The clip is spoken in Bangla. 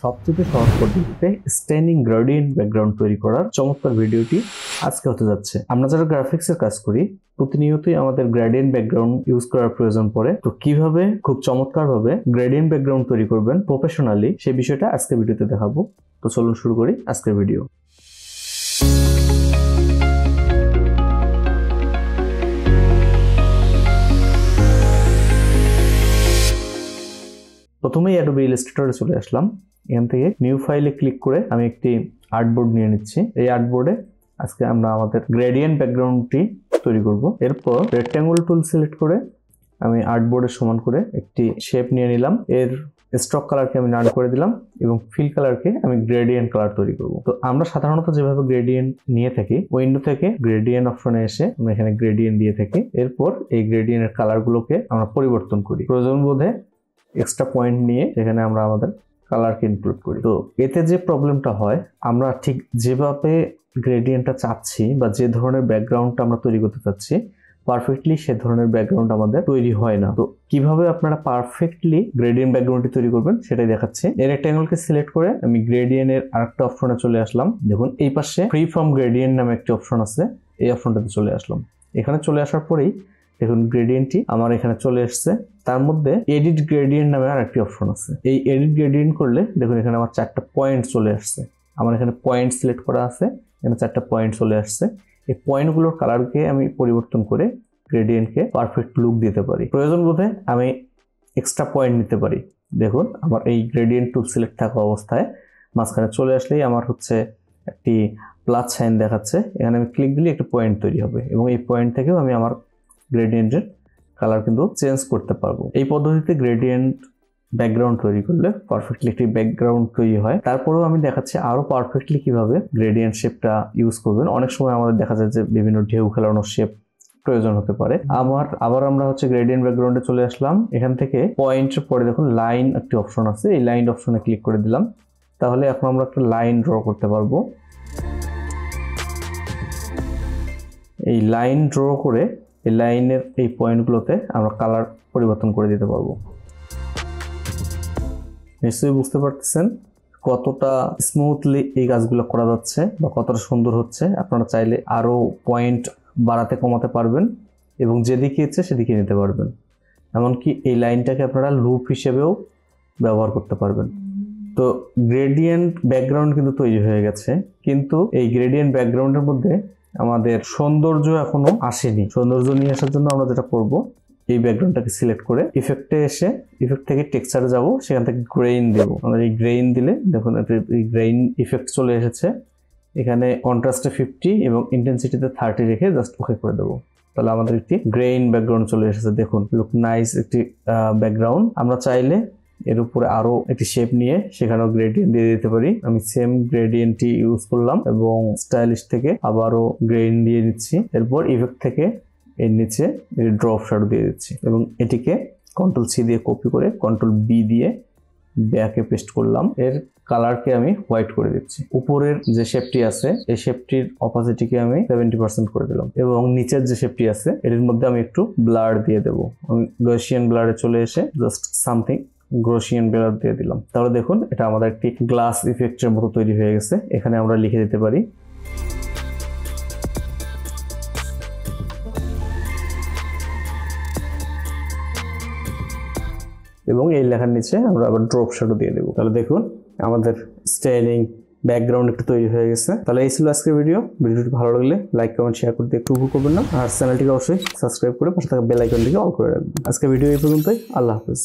সবচেয়ে সহজ পদ্ধতিতে স্ট্যান্ডিং গ্রেডিয়েন্ট ব্যাকগ্রাউন্ড তৈরি করার চমৎকার ভিডিওটি আজকে হতে যাচ্ছে। আমরা যারা গ্রাফিক্সের কাজ করি প্রতিনিয়তই আমাদের গ্রেডিয়েন্ট ব্যাকগ্রাউন্ড ইউজ করার প্রয়োজন পড়ে। তো কিভাবে খুব চমৎকারভাবে গ্রেডিয়েন্ট ব্যাকগ্রাউন্ড তৈরি করবেন প্রফেশনালি সেই বিষয়টা আজকে ভিডিওতে দেখাবো। তো চলুন শুরু করি আজকের ভিডিও। প্রথমেই অ্যাডোবি ইলাস্ট্রেটরে চলে আসলাম। এখান থেকে নিউ ফাইলে ক্লিক করে আমি একটি আর্টবোর্ড নিয়ে নিচ্ছি। এই আর্টবোর্ডে আজকে আমরা আমাদের গ্রেডিয়েন্ট ব্যাকগ্রাউন্ডটি তৈরি করব। এরপর রেক্ট্যাঙ্গল টুল সিলেক্ট করে আমি আর্টবোর্ডের সমান করে একটি শেপ নিয়ে নিলাম। এর স্ট্রোক কালারকে আমি নান করে দিলাম এবং ফিল কালারকে আমি গ্রেডিয়েন্ট কালার তৈরি করব। তো আমরা সাধারণত যেভাবে গ্রেডিয়েন্ট নিয়ে থাকি উইন্ডো থেকে গ্রেডিয়েন্ট অপশনে এসে আমরা এখানে গ্রেডিয়েন্ট দিয়ে থাকি। এরপর এই গ্রেডিয়েন্টের কালারগুলোকে আমরা পরিবর্তন করি প্রয়োজন বোধে এক্সট্রা পয়েন্ট নিয়ে এখানে আমরা আমাদের কালারকে ইনক্লুড করি। তো এতে যে প্রবলেমটা হয় আমরা ঠিক যেভাবে গ্রেডিয়েন্টটা চাচ্ছি বা যে ধরনের ব্যাকগ্রাউন্ডটা আমরা তৈরি করতে চাচ্ছি পারফেক্টলি সে ধরনের ব্যাকগ্রাউন্ড আমাদের তৈরি হয় না। তো কিভাবে আপনারা পারফেক্টলি গ্রেডিয়েন্ট ব্যাকগ্রাউন্ডটি তৈরি করবেন সেটাই দেখাচ্ছি। এই রেক্ট্যাঙ্গলকে সিলেক্ট করে আমি গ্রেডিয়েন্টের আরেকটা অপশনে চলে আসলাম। দেখুন এই পাশে ফ্রি ফ্রম গ্রেডিয়েন্ট নামে একটি অপশন আছে, এই অপশনটাতে চলে আসলাম। এখানে চলে আসার পরেই দেখুন গ্রেডিয়েন্টটি আমার এখানে চলে এসছে। তার মধ্যে এডিট গ্রেডিয়েন্ট নামে আরেকটি অপশন আছে। এই এডিট গ্রেডিয়েন্ট করলে দেখুন এখানে আমার 4টা পয়েন্ট চলে আসছে। আমার এখানে পয়েন্ট সিলেক্ট করা আছে, এখানে 4টা পয়েন্ট চলে আসছে। এই পয়েন্টগুলোর কালারকে আমি পরিবর্তন করে গ্রেডিয়েন্টকে পারফেক্ট লুক দিতে পারি। প্রয়োজন বোধে আমি এক্সট্রা পয়েন্ট নিতে পারি। দেখুন আমার এই গ্রেডিয়েন্ট টুল সিলেক্ট থাকা অবস্থায় মাঝখানে চলে আসলেই আমার হচ্ছে একটি প্লাস সাইন দেখাচ্ছে। এখানে আমি ক্লিক দিলে একটা পয়েন্ট তৈরি হবে এবং এই পয়েন্ট থেকেও আমি আমার গ্রেডিয়েন্টের কালার কিন্তু চেঞ্জ করতে পারবো। এই পদ্ধতিতে গ্রেডিয়েন্ট ব্যাকগ্রাউন্ড তৈরি করলে পারফেক্টলি একটি ব্যাকগ্রাউন্ড তৈরি হয়। তারপরেও আমি দেখাচ্ছি আরো পারফেক্টলি কিভাবে গ্রেডিয়েন্ট শেপটা ইউজ করবেন। অনেক সময় আমাদের দেখা যায় যে বিভিন্ন ঢেউ খেলানোর শেপ প্রয়োজন হতে পারে। আবার আমরা হচ্ছে গ্রেডিয়েন্ট ব্যাকগ্রাউন্ডে চলে আসলাম। এখান থেকে পয়েন্টের পরে দেখুন লাইন একটি অপশন আছে, এই লাইন অপশনে ক্লিক করে দিলাম। তাহলে এখন আমরা একটা লাইন ড্র করতে পারবো। এই লাইন ড্র করে এই লাইনের এই পয়েন্টগুলোতে আমরা কালার পরিবর্তন করে দিতে পারবো। নিশ্চয়ই বুঝতে পারতেছেন কতটা স্মুথলি এই কাজগুলো করা যাচ্ছে বা কতটা সুন্দর হচ্ছে। আপনারা চাইলে আরো পয়েন্ট বাড়াতে কমাতে পারবেন এবং যেদিকে ইচ্ছে সেদিকে নিতে পারবেন। এমনকি এই লাইনটাকে আপনারা লুপ হিসেবেও ব্যবহার করতে পারবেন। তো গ্রেডিয়েন্ট ব্যাকগ্রাউন্ড কিন্তু তৈরি হয়ে গেছে, কিন্তু এই গ্রেডিয়েন্ট ব্যাকগ্রাউন্ডের মধ্যে আমাদের সৌন্দর্য এখনো আসেনি। সৌন্দর্য নিয়ে আসার জন্য আমরা যেটা করব এই ব্যাকগ্রাউন্ডটাকে সিলেক্ট করে ইফেক্টে এসে ইফেক্ট থেকে টেক্সচারে যাব, সেখান থেকে গ্রেইন দেব। আমরা এই গ্রেইন দিলে দেখুন এই গ্রেইন ইফেক্ট চলে এসেছে। এখানে কন্ট্রাস্টে 50 এবং ইন্টেন্সিটিতে 30 রেখে জাস্ট ওকে করে দেবো। তাহলে আমাদের একটি গ্রেইন ব্যাকগ্রাউন্ড চলে এসেছে। দেখুন লুক নাইস একটি ব্যাকগ্রাউন্ড। আমরা চাইলে এর উপরে আরো একটি শেপ নিয়ে সেখানেও গ্রেডিয়েন্ট দিয়ে দিতে পারি। আমি সেম গ্রেডিয়েন্টটি ইউজ করলাম এবং স্টাইলিশ থেকে আবারও গ্রেইন দিয়ে দিচ্ছি। এরপর ইফেক্ট থেকে এর নিচে ড্রপ শ্যাডো দিয়ে দিচ্ছি এবং এটিকে কন্ট্রোল-C দিয়ে কপি করে কন্ট্রোল-B দিয়ে ব্যাকে পেস্ট করলাম। এর কালারকে আমি হোয়াইট করে দিচ্ছি। উপরের যে শেপটি আছে এই শেপটির অপাসিটিকে আমি 70% করে দিলাম এবং নিচের যে শেপটি আছে এর মধ্যে আমি একটু ব্লার দিয়ে দেবো। আমি গসিয়ান ব্লারে চলে এসে জাস্ট সামথিং গ্রোসিয়ান ব্লার দিয়ে দিলাম। তাহলে দেখুন এটা আমাদের একটি গ্লাস ইফেক্টের মতো তৈরি হয়ে গেছে। এখানে আমরা লিখে দিতে পারি এবং এই লেখার নিচে আমরা আবার ড্রপ শ্যাডো দিয়ে দেবো। তাহলে দেখুন আমাদের স্টাইলিং ব্যাকগ্রাউন্ড একটু তৈরি হয়ে গেছে। তাহলে এই ছিল আজকের ভিডিওটি ভালো লাগলে লাইক কমেন্ট শেয়ার করতে একটু ভুল করবেন না। আর চ্যানেলটিকে অবশ্যই সাবস্ক্রাইব করে পাশে থাকা বেল আইকনটিকে অন করে রাখবেন। আজকের ভিডিও এই পর্যন্তই। আল্লাহ হাফেজ।